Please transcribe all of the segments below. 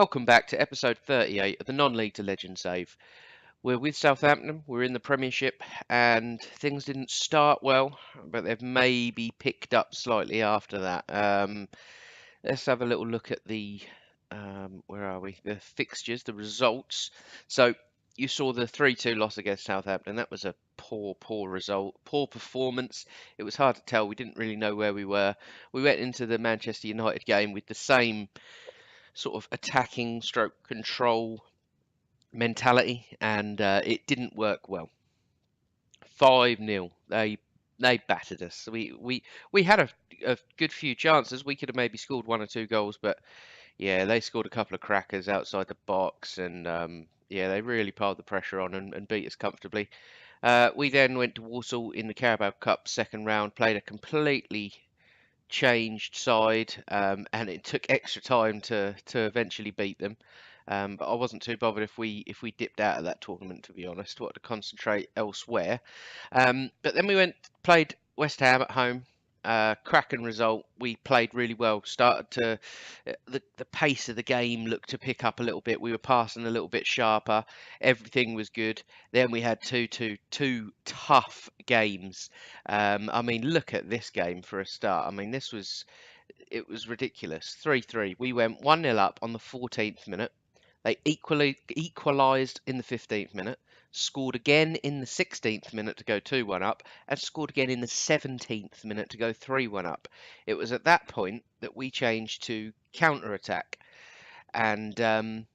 Welcome back to episode 38 of the Non-League to Legend Save. We're with Southampton, we're in the Premiership, and things didn't start well, but they've maybe picked up slightly after that. Let's have a little look at the, where are we? The fixtures, the results. So you saw the 3-2 loss against Southampton. That was a poor result, poor performance. It was hard to tell. We didn't really know where we were. We went into the Manchester United game with the same sort of attacking stroke control mentality, and it didn't work well. 5-0. They battered us. We had a good few chances. We could have maybe scored 1 or 2 goals, but yeah, they scored a couple of crackers outside the box, and yeah, they really piled the pressure on and beat us comfortably. We then went to Walsall in the Carabao Cup second round, played a completely changed side, and it took extra time to eventually beat them. But I wasn't too bothered if we dipped out of that tournament, to be honest. Wanted to concentrate elsewhere. But then we played West Ham at home. Cracking result. We played really well. Started to the pace of the game looked to pick up a little bit. We were passing a little bit sharper. Everything was good. Then we had two tough games. I mean, look at this game for a start. I mean, it was ridiculous. 3-3. We went 1-0 up on the 14th minute. They equalised in the 15th minute, scored again in the 16th minute to go 2-1 up, and scored again in the 17th minute to go 3-1 up. It was at that point that we changed to counter-attack, and then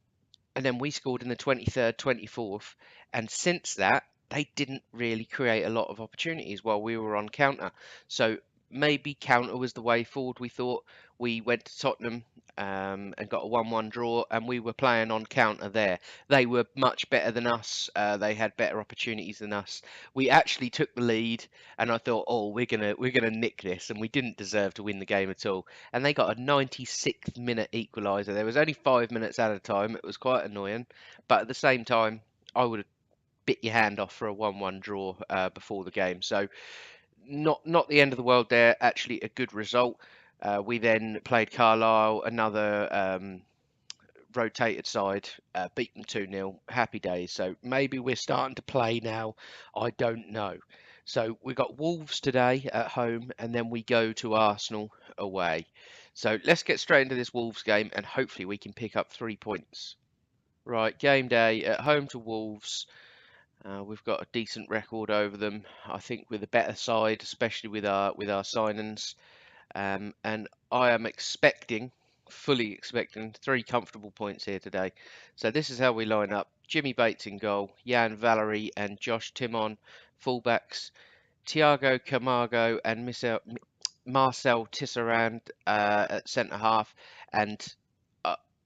we scored in the 23rd, 24th, and since that, they didn't really create a lot of opportunities while we were on counter. So maybe counter was the way forward. We thought. We went to Tottenham and got a 1-1 draw, and we were playing on counter there. They were much better than us. They had better opportunities than us. We actually took the lead, and I thought, oh, we're gonna nick this, and we didn't deserve to win the game at all. And they got a 96th minute equaliser. There was only 5 minutes at a time. It was quite annoying, but at the same time, I would have bit your hand off for a 1-1 draw before the game. So not the end of the world there. Actually, a good result. We then played Carlisle, another rotated side, beat them 2-0. Happy days. So maybe we're starting to play now. I don't know. So we got Wolves today at home, and then we go to Arsenal away. So let's get straight into this Wolves game, and hopefully we can pick up 3 points. Right, game day at home to Wolves. We've got a decent record over them. I think we're the better side, especially with our signings. And I am fully expecting 3 comfortable points here today. So this is how we line up. Jimmy Bates in goal, Jan Valery and Josh Timon, fullbacks, Thiago Camargo and Marcel Tisserand at centre half. And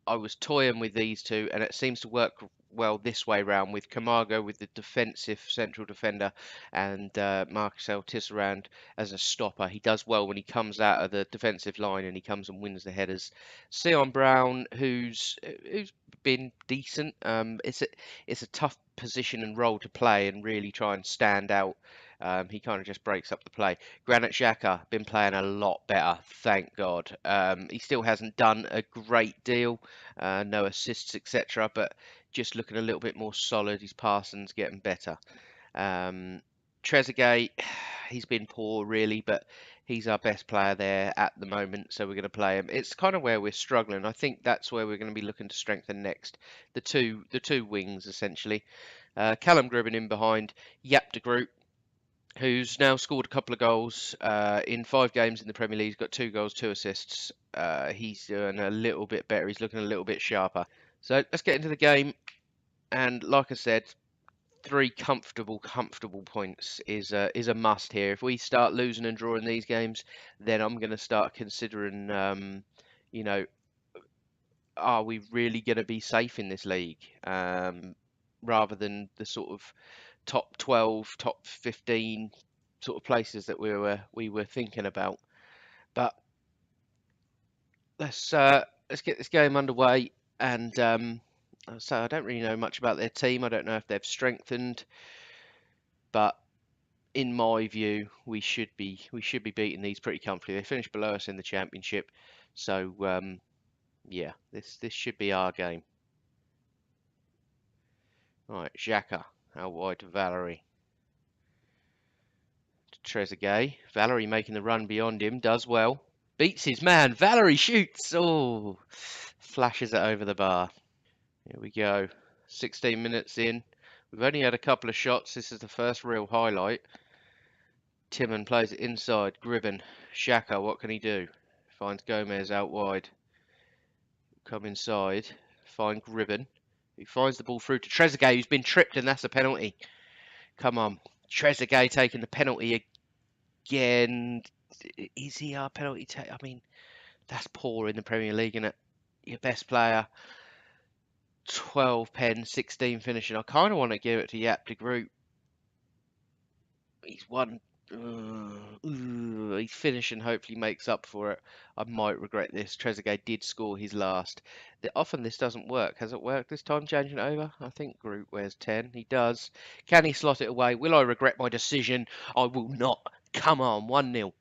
I was toying with these two, and it seems to work well this way round with Camargo with the defensive central defender and Marcel Tisserand as a stopper. He does well when he comes out of the defensive line and he comes and wins the headers. Sion Brown, who's been decent. It's a tough position and role to play and really try and stand out. He kind of just breaks up the play. Granit Xhaka been playing a lot better, thank God. He still hasn't done a great deal, no assists, etc., but just looking a little bit more solid. His passing's getting better. Trezeguet, he's been poor really, but he's our best player there at the moment, so we're going to play him. It's kind of where we're struggling. I think that's where we're going to be looking to strengthen next. The two wings essentially. Callum Gribbin in behind, Yap de Groot, who's now scored a couple of goals in 5 games in the Premier League. He's got 2 goals, 2 assists. He's doing a little bit better. He's looking a little bit sharper. So let's get into the game. And like I said, 3 comfortable points is a must here. If we start losing and drawing these games, then I'm going to start considering, you know, are we really going to be safe in this league? Rather than the sort of top 12, top 15 sort of places that we were thinking about. But let's get this game underway. And so I don't really know much about their team. I don't know if they've strengthened, but in my view, we should be beating these pretty comfortably. They finished below us in the championship, so Yeah, this should be our game. Right, Xhaka out wide to Valerie. To Trezeguet. Valerie making the run beyond him, does well. Beats his man. Valerie shoots. Oh, flashes it over the bar. Here we go. 16 minutes in. We've only had a couple of shots. This is the first real highlight. Timon plays it inside. Gribben. Xhaka, what can he do? Finds Gomez out wide. Come inside. Find Gribben. He finds the ball through to Trezeguet, who's been tripped, and that's a penalty. Come on. Trezeguet taking the penalty again. Is he our penalty take? I mean, that's poor in the Premier League, isn't it? Your best player, 12 pen, 16 finishing. I kind of want to give it to Yap de Groot. He's won. He's finishing, hopefully makes up for it. I might regret this. Trezeguet did score his last. Often this doesn't work. Has it worked this time, changing it over? I think Groot wears 10. He does. Can he slot it away? Will I regret my decision? I will not. Come on, 1-0.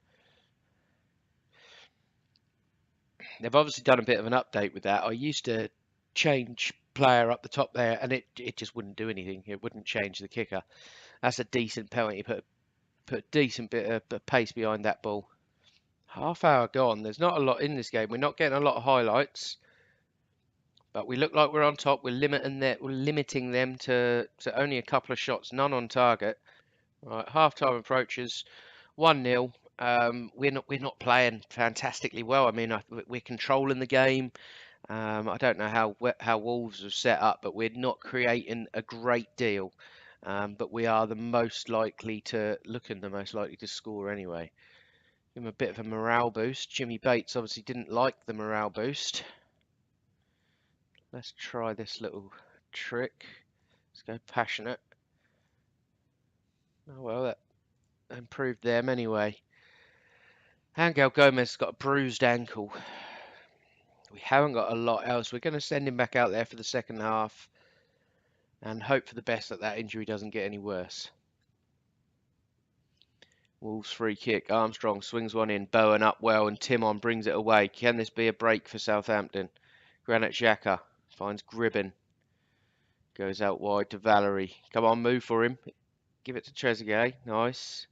They've obviously done a bit of an update with that. I used to change player up the top there, and it just wouldn't do anything. It wouldn't change the kicker. That's a decent penalty. Put a decent bit of pace behind that ball. Half hour gone. There's not a lot in this game. We're not getting a lot of highlights, but we look like we're on top. We're limiting them to only a couple of shots, none on target. Right, half time approaches. 1-0. We're not playing fantastically well. I mean, we're controlling the game. I don't know how Wolves have set up, but we're not creating a great deal. But we are the most likely to score anyway. Give him a bit of a morale boost. Jimmy Bates obviously didn't like the morale boost. Let's try this little trick. Let's go passionate. Oh well, that improved them anyway. Angel Gomez has got a bruised ankle. We haven't got a lot else. We're going to send him back out there for the second half and hope for the best that injury doesn't get any worse. Wolves free kick. Armstrong swings one in. Bowen up well, and Timon brings it away. Can this be a break for Southampton? Granit Xhaka finds Gribben. Goes out wide to Valerie. Come on, move for him. Give it to Trezeguet. Nice.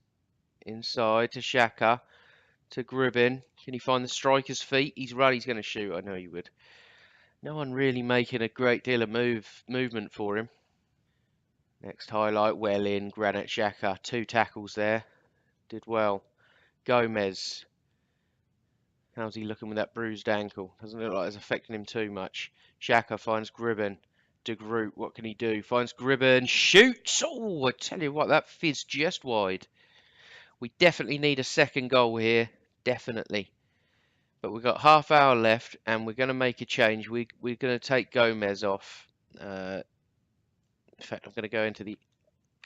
Inside to Xhaka. To Gribben. Can he find the striker's feet? He's right. He's going to shoot. I know he would. No one really making a great deal of movement for him. Next highlight. Well in. Granit Xhaka. 2 tackles there. Did well. Gomez. How's he looking with that bruised ankle? Doesn't look like it's affecting him too much. Xhaka finds Gribben. De Groot, what can he do? Finds Gribben. Shoots! Oh, I tell you what, that fizzed just wide. We definitely need a second goal here. Definitely. But we've got half hour left, and we're going to make a change. We're going to take Gomez off. In fact, I'm going to go into the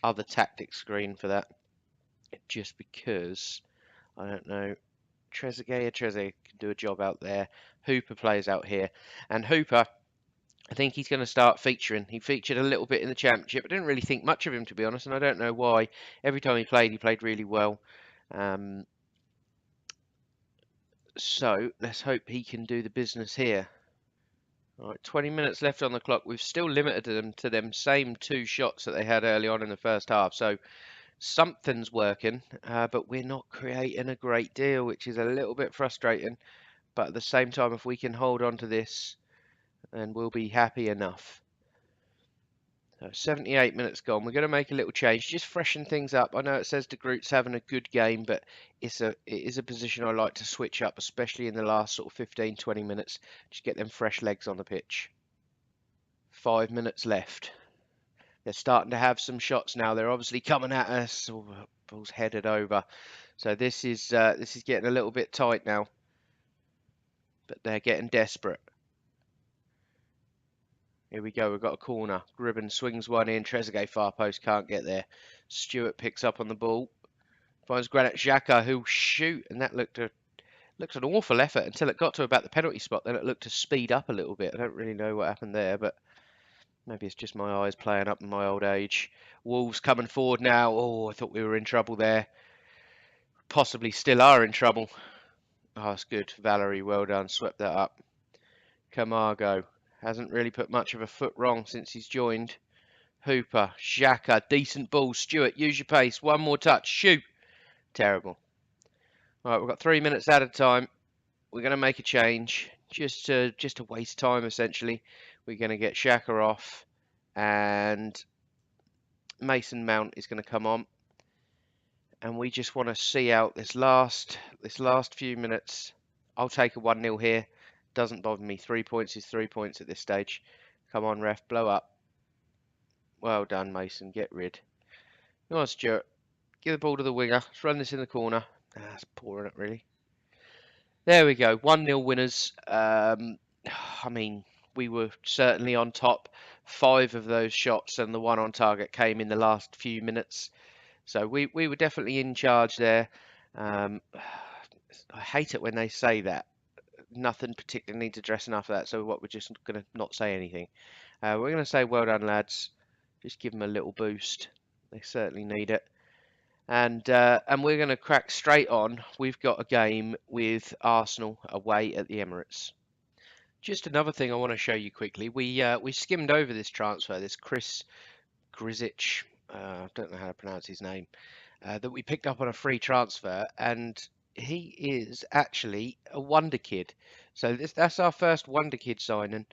other tactics screen for that. Just because, I don't know, Trezeguet can do a job out there. Hooper plays out here. And Hooper, I think he's going to start featuring. He featured a little bit in the Championship. I didn't really think much of him, to be honest, and I don't know why. Every time he played really well. So let's hope he can do the business here. All right, 20 minutes left on the clock. We've still limited them to them same 2 shots that they had early on in the first half. So something's working, but we're not creating a great deal, which is a little bit frustrating. But at the same time, if we can hold on to this, then we'll be happy enough. So 78 minutes gone. We're going to make a little change, just freshen things up. I know it says De Groot's having a good game, but it is a position I like to switch up, especially in the last sort of 15-20 minutes. Just get them fresh legs on the pitch. 5 minutes left. They're starting to have some shots now. They're obviously coming at us. Oh, ball's headed over. So this is getting a little bit tight now. But they're getting desperate. Here we go. We've got a corner. Gribben swings one in. Trezeguet far post can't get there. Stewart picks up on the ball. Finds Granit Xhaka who'll shoot, and that looked an awful effort until it got to about the penalty spot. Then it looked to speed up a little bit. I don't really know what happened there, but maybe it's just my eyes playing up in my old age. Wolves coming forward now. Oh, I thought we were in trouble there. Possibly still are in trouble. Oh, that's good. Valerie, well done. Swept that up. Camargo hasn't really put much of a foot wrong since he's joined. Hooper, Xhaka, decent ball. Stewart, use your pace. One more touch. Shoot. Terrible. All right, we've got 3 minutes at a time. We're going to make a change just to waste time, essentially. We're going to get Xhaka off, and Mason Mount is going to come on. And we just want to see out this last few minutes. I'll take a 1-0 here. Doesn't bother me. 3 points is 3 points at this stage. Come on, ref, blow up. Well done, Mason. Get rid. Come on, Stuart. Give the ball to the winger. Let's run this in the corner. That's poor, isn't it, really? There we go. 1-0 winners. I mean, we were certainly on top. 5 of those shots and the one on target came in the last few minutes. So we were definitely in charge there. I hate it when they say that. Nothing particularly needs addressing after that. So we're just going to not say anything. We're going to say well done, lads. Just give them a little boost. They certainly need it. And we're going to crack straight on. We've got a game with Arsenal away at the Emirates. Just another thing I want to show you quickly. We skimmed over this transfer, this Chris Grzic, I don't know how to pronounce his name, that we picked up on a free transfer, and he is actually a wonder kid. So that's our first wonder kid signing,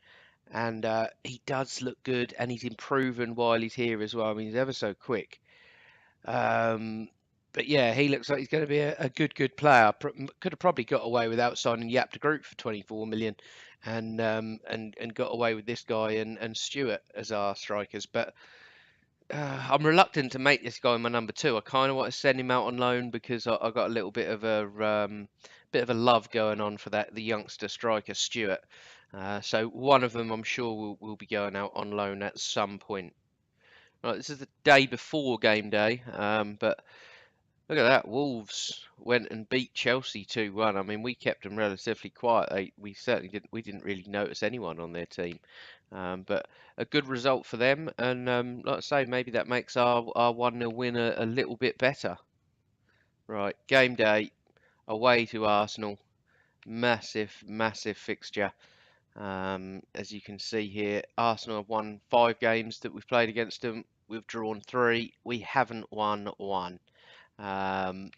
and he does look good, and he's improving while he's here as well. I mean, he's ever so quick. But yeah, he looks like he's going to be a good player. Could have probably got away without signing Yap de Groot for 24 million, and got away with this guy and Stewart as our strikers. But I'm reluctant to make this guy my number 2. I kind of want to send him out on loan because I got a little bit of a love going on for the youngster striker Stewart. So one of them I'm sure will be going out on loan at some point. Right, this is the day before game day, but look at that. Wolves went and beat Chelsea 2-1. I mean, we kept them relatively quiet. We certainly didn't really notice anyone on their team. But a good result for them. And like I say, maybe that makes our 1-0 win a little bit better. Right, game day, away to Arsenal. Massive fixture. As you can see here, Arsenal have won 5 games that we've played against them. We've drawn 3. We haven't won 1.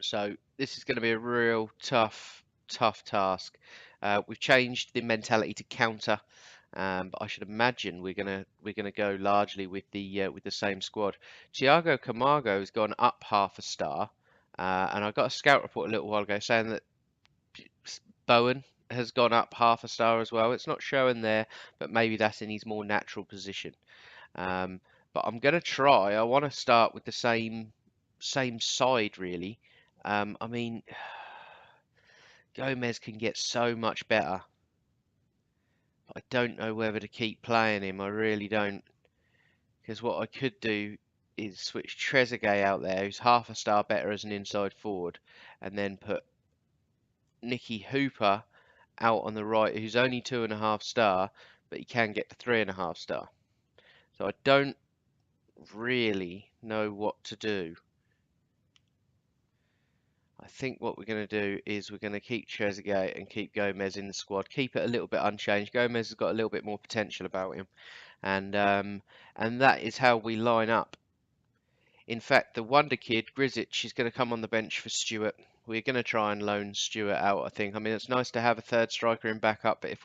So this is going to be a real tough task. We've changed the mentality to counter, but I should imagine we're gonna go largely with the same squad. Thiago Camargo has gone up half a star, and I got a scout report a little while ago saying that Bowen has gone up half a star as well. It's not showing there, but maybe that's in his more natural position. But I'm going to try. I want to start with the same side, really. I mean, Gomez can get so much better. I don't know whether to keep playing him. I really don't. Because what I could do is switch Trezeguet out there, who's half a star better as an inside forward, and then put Nicky Hooper out on the right, who's only 2.5 star, but he can get to 3.5 star. So I don't really know what to do. I think what we're going to do is we're going to keep Trezeguet and keep Gomez in the squad. Keep it a little bit unchanged. Gomez has got a little bit more potential about him, and that is how we line up. In fact, the wonder kid Grzic is going to come on the bench for Stewart. We're going to try and loan Stewart out, I think. I mean, it's nice to have a third striker in backup, but if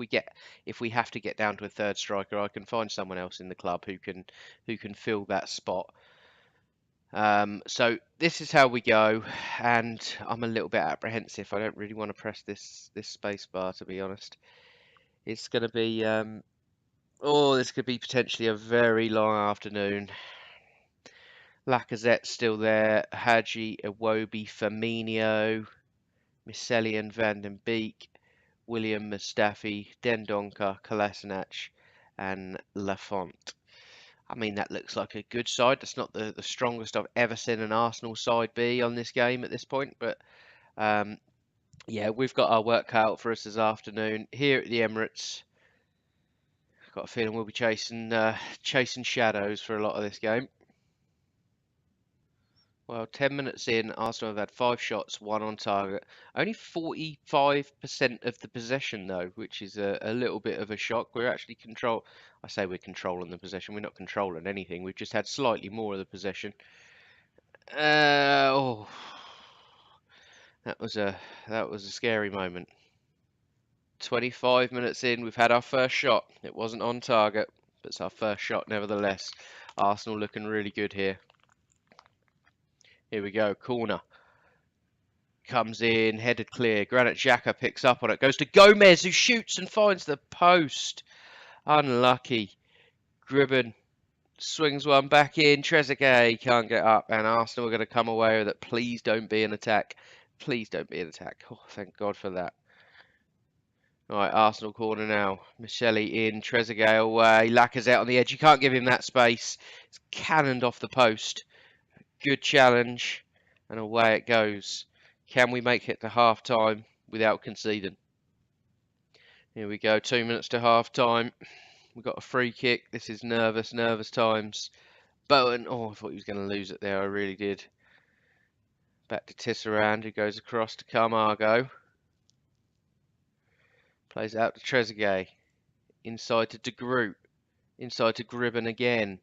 we have to get down to a third striker, I can find someone else in the club who can fill that spot. So this is how we go, and I'm a little bit apprehensive. I don't really want to press this space bar, to be honest. It's going to be this could be potentially a very long afternoon. Lacazette's still there, Hadji, Iwobi, Firmino, Miselian, Van den Beek, William, Mustafi, Dendonka, Kolasinac, and Lafont. I mean, that looks like a good side. That's not the strongest I've ever seen an Arsenal side be on this game at this point. But yeah, we've got our work cut out for us this afternoon here at the Emirates. I've got a feeling we'll be chasing shadows for a lot of this game. Well, 10 minutes in, Arsenal have had 5 shots, 1 on target. Only 45% of the possession, though, which is a little bit of a shock. We're actually I say we're controlling the possession. We're not controlling anything. We've just had slightly more of the possession. Oh, that was a scary moment. 25 minutes in, we've had our first shot. It wasn't on target, but it's our first shot nevertheless. Arsenal looking really good here. Here we go, corner. Comes in, headed clear. Granit Xhaka picks up on it. Goes to Gomez, who shoots and finds the post. Unlucky. Gribben swings one back in. Trezeguet can't get up, and Arsenal are going to come away with it. Please don't be an attack. Please don't be an attack. Oh, thank God for that. All right, Arsenal corner now. Michele in, Trezeguet away. Lacazette on the edge. You can't give him that space. It's cannoned off the post. Good challenge, and away it goes. Can we make it to half time without conceding? Here we go, 2 minutes to half time. We've got a free kick. This is nervous times. Bowen, oh, I thought he was going to lose it there. I really did. Back to Tisserand, who goes across to Camargo. Plays out to Trezeguet. Inside to De Groot. Inside to Gribben again.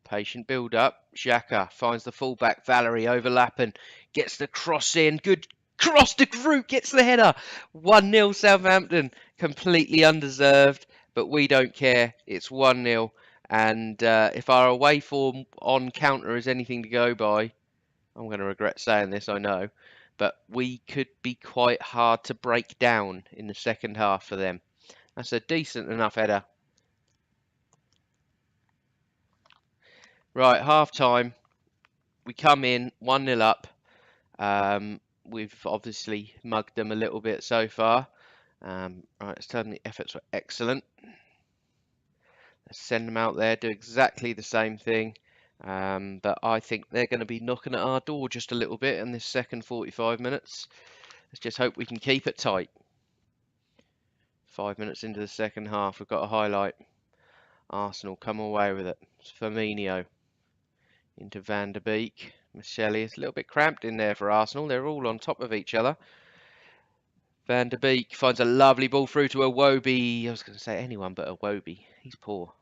Patient build up. Xhaka finds the fullback. Valerie overlapping. Gets the cross in. Good cross. De Groot gets the header. 1-0 Southampton. Completely undeserved, but we don't care. It's 1-0. And if our away form on counter is anything to go by, I'm going to regret saying this, I know, but we could be quite hard to break down in the second half for them. That's a decent enough header. Right, half time. We come in 1-0 up. We've obviously mugged them a little bit so far. Right, let's tell them the efforts were excellent. Let's send them out there, do exactly the same thing. But I think they're going to be knocking at our door just a little bit in this second 45 minutes. Let's just hope we can keep it tight. 5 minutes into the second half, we've got a highlight. Arsenal come away with it. It's Firmino into Van der Beek. Michele is a little bit cramped in there for Arsenal. They're all on top of each other. Van der Beek finds a lovely ball through to Iwobi. I was going to say anyone but Iwobi. He's poor.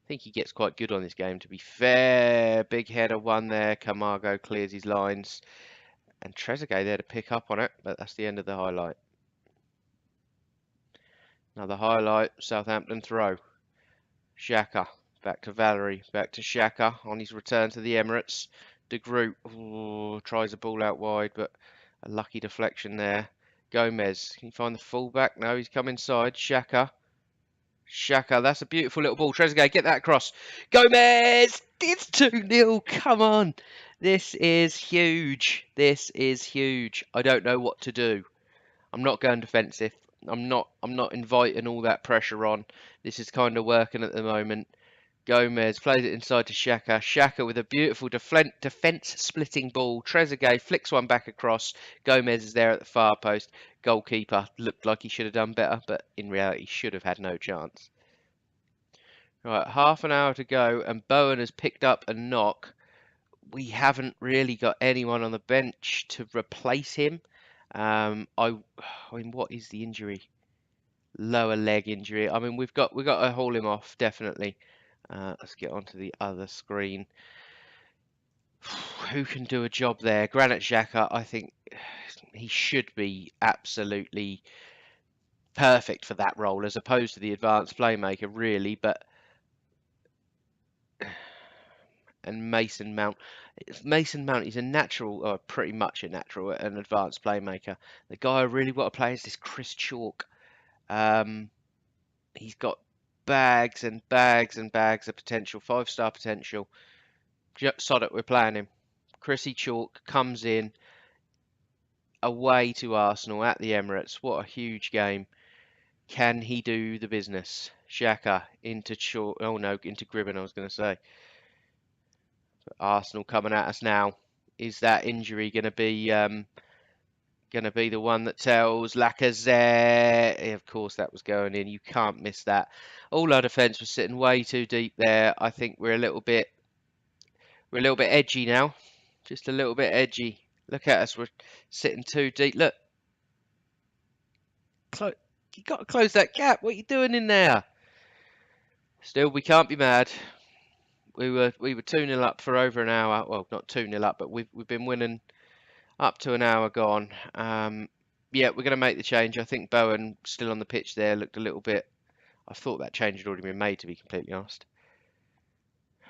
I think he gets quite good on this game, to be fair. Big header one there. Camargo clears his lines. And Trezeguet there to pick up on it, but that's the end of the highlight. Another highlight, Southampton throw. Xhaka, back to Valerie, back to Xhaka on his return to the Emirates. De Groot tries a ball out wide, but a lucky deflection there. Gomez, can you find the fullback? No, he's come inside. Xhaka, that's a beautiful little ball. Trezeguet, get that across. Gomez, it's 2-0. Come on. This is huge. This is huge. I don't know what to do. I'm not going defensive. I'm not inviting all that pressure on. This is kind of working at the moment. Gomez plays it inside to Xhaka. Xhaka with a beautiful defence-splitting ball. Trezeguet flicks one back across. Gomez is there at the far post. Goalkeeper looked like he should have done better, but in reality should have had no chance. Right, half an hour to go, and Bowen has picked up a knock. We haven't really got anyone on the bench to replace him. I mean, what is the injury? Lower leg injury. I mean, we've got to haul him off definitely. Let's get onto the other screen. Who can do a job there? Granit Xhaka, I think he should be absolutely perfect for that role, as opposed to the advanced playmaker, really. But and Mason Mount is a natural, or pretty much a natural, an advanced playmaker. The guy I really want to play is this Chris Chalk. He's got bags and bags and bags of potential, 5-star potential. Sod it, we're playing him. Chrissy Chalk comes in away to Arsenal at the Emirates. What a huge game. Can he do the business? Xhaka into Chalk. Oh no, into Gribben, I was going to say. But Arsenal coming at us now. Is that injury going to be the one that tells Lacazette? Of course that was going in. You can't miss that. All our defence was sitting way too deep there. I think we're a little bit We're a little bit edgy now. Just a little bit edgy. Look at us. We're sitting too deep. Look. You got to close that gap. What are you doing in there? Still, we can't be mad. We were 2-0 up for over an hour. Well, not 2-0 up, but we've been winning up to an hour gone. Yeah, we're going to make the change. I think Bowen, still on the pitch there, looked a little bit... I thought that change had already been made, to be completely honest.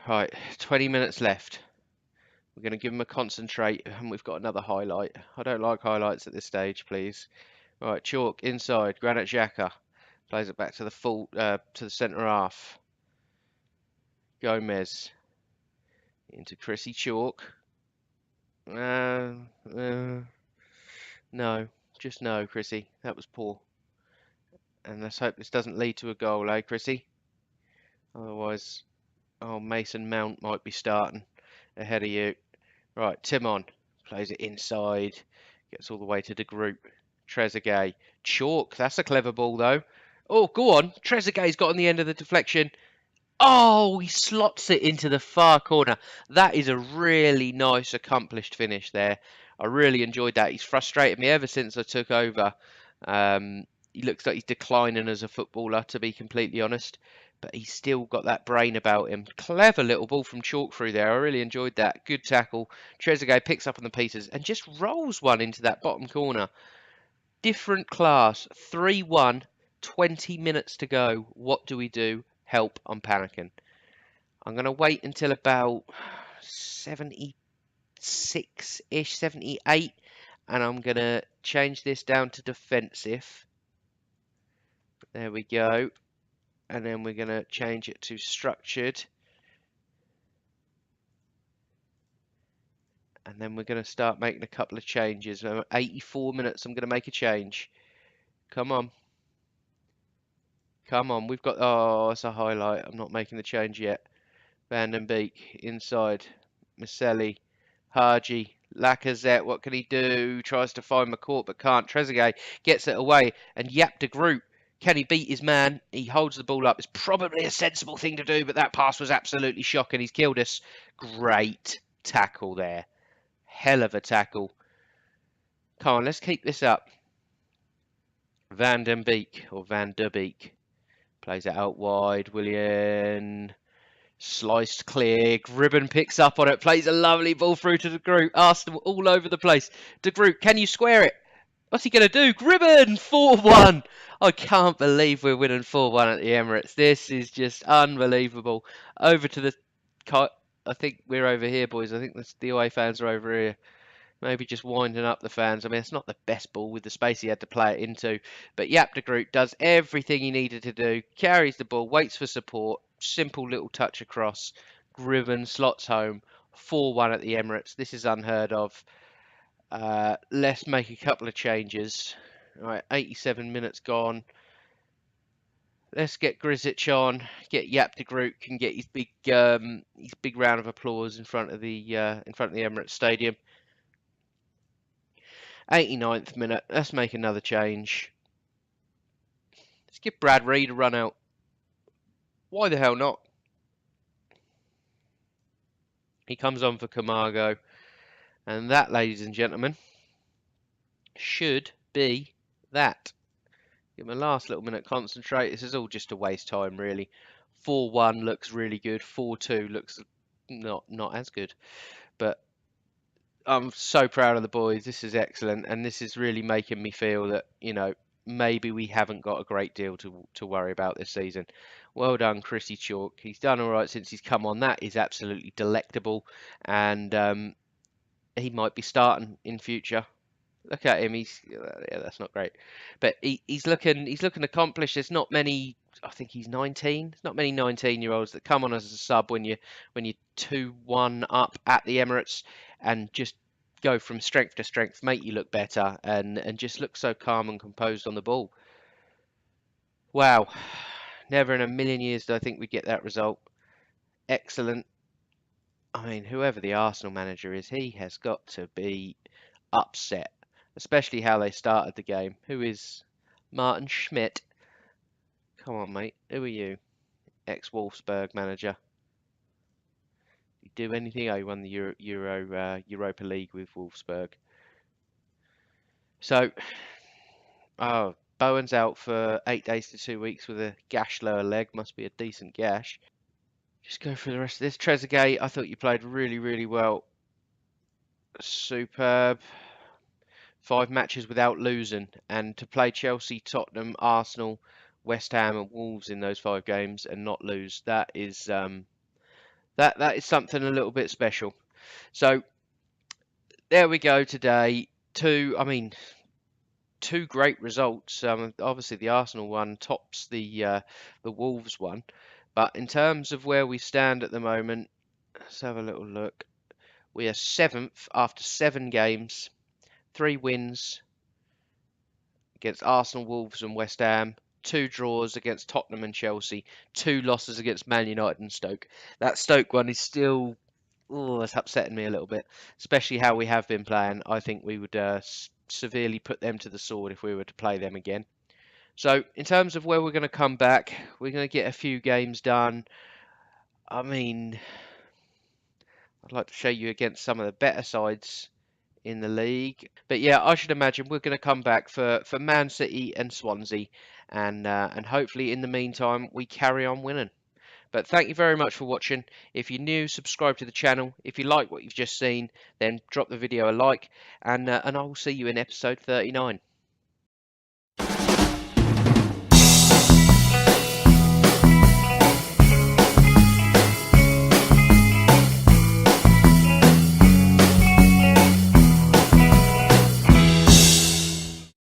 Right, 20 minutes left. We're going to give him a concentrate, and we've got another highlight. I don't like highlights at this stage, please. Right, Chalk inside. Granit Xhaka plays it back to the to the centre half. Gomez into Chrissy Chalk. No, just no, Chrissy. That was poor. And let's hope this doesn't lead to a goal, eh, Chrissy? Otherwise, oh, Mason Mount might be starting ahead of you. Right, Timon plays it inside, gets all the way to De Groot. Trezeguet, Chalk. That's a clever ball, though. Oh, go on. Trezeguet's got on the end of the deflection. Oh, he slots it into the far corner. That is a really nice, accomplished finish there. I really enjoyed that. He's frustrated me ever since I took over. He looks like he's declining as a footballer, to be completely honest. But he's still got that brain about him. Clever little ball from Chalk through there. I really enjoyed that. Good tackle. Trezeguet picks up on the pieces and just rolls one into that bottom corner. Different class. 3-1. 20 minutes to go. What do we do? Help, I'm panicking. I'm going to wait until about 76-ish, 78, and I'm going to change this down to defensive. There we go. And then we're going to change it to structured. And then we're going to start making a couple of changes. 84 minutes, I'm going to make a change. Come on. Come on, we've got... Oh, it's a highlight. I'm not making the change yet. Van den Beek, inside. Maselli, Haji, Lacazette, what can he do? Tries to find McCourt, but can't. Trezeguet gets it away, and Yap de Groot. Can he beat his man? He holds the ball up. It's probably a sensible thing to do, but that pass was absolutely shocking. He's killed us. Great tackle there. Hell of a tackle. Come on, let's keep this up. Van den Beek, or Van der Beek. Plays it out wide. Willian... Sliced clear. Gribben picks up on it. Plays a lovely ball through to De Groot. Arsenal all over the place. De Groot, can you square it? What's he going to do? Gribben! 4-1. I can't believe we're winning 4-1 at the Emirates. This is just unbelievable. Over to the... I think we're over here, boys. I think the away fans are over here. Maybe just winding up the fans. I mean, it's not the best ball with the space he had to play it into. But Yap de Groot does everything he needed to do. Carries the ball, waits for support. Simple little touch across. Gribben slots home. 4-1 at the Emirates. This is unheard of. Let's make a couple of changes. All right, 87 minutes gone. Let's get Grisic on. Get Yap de Groot can get his big round of applause in front of the Emirates Stadium. 89th minute. Let's make another change. Let's give Brad Reed a run out. Why the hell not? He comes on for Camargo. And that, ladies and gentlemen, should be that. Give him a last little minute concentrate. This is all just to waste time, really. 4-1 looks really good. 4-2 looks not as good. But I'm so proud of the boys. This is excellent. And this is really making me feel that, you know, maybe we haven't got a great deal to worry about this season. Well done, Chrissy Chalk. He's done all right since he's come on. That is absolutely delectable. And he might be starting in future. Look at him. Yeah, that's not great, but he's looking accomplished. There's not many. I think he's 19. There's not many 19-year-olds that come on as a sub when you're 2-1 up at the Emirates and just go from strength to strength, make you look better, and just look so calm and composed on the ball. Wow, never in a million years did I think we'd get that result. Excellent. I mean, whoever the Arsenal manager is, he has got to be upset. Especially how they started the game. Who is Martin Schmidt? Come on, mate. Who are you? Ex-Wolfsburg manager. do anything. Oh, he won the Europa League with Wolfsburg. So, oh, Bowen's out for 8 days to 2 weeks with a gash lower leg. Must be a decent gash. Just go through the rest of this. Trezeguet, I thought you played really, really well. Superb. 5 matches without losing, and to play Chelsea, Tottenham, Arsenal, West Ham, and Wolves in those 5 games and not lose, that is that is something a little bit special. So there we go today. Two great results. Obviously, the Arsenal one tops the Wolves one, but in terms of where we stand at the moment, let's have a little look. We are 7th after 7 games, 3 wins against Arsenal, Wolves, and West Ham. 2 draws against Tottenham and Chelsea. 2 losses against Man United and Stoke. That Stoke one is still, oh, that's upsetting me a little bit, especially how we have been playing. I think we would severely put them to the sword if we were to play them again. So in terms of where we're going to come back, we're going to get a few games done. I mean, I'd like to show you against some of the better sides in the league. But yeah, I should imagine we're going to come back for Man City and Swansea, and hopefully in the meantime we carry on winning. But thank you very much for watching. If you're new, subscribe to the channel. If you like what you've just seen, then drop the video a like, and I will see you in episode 39.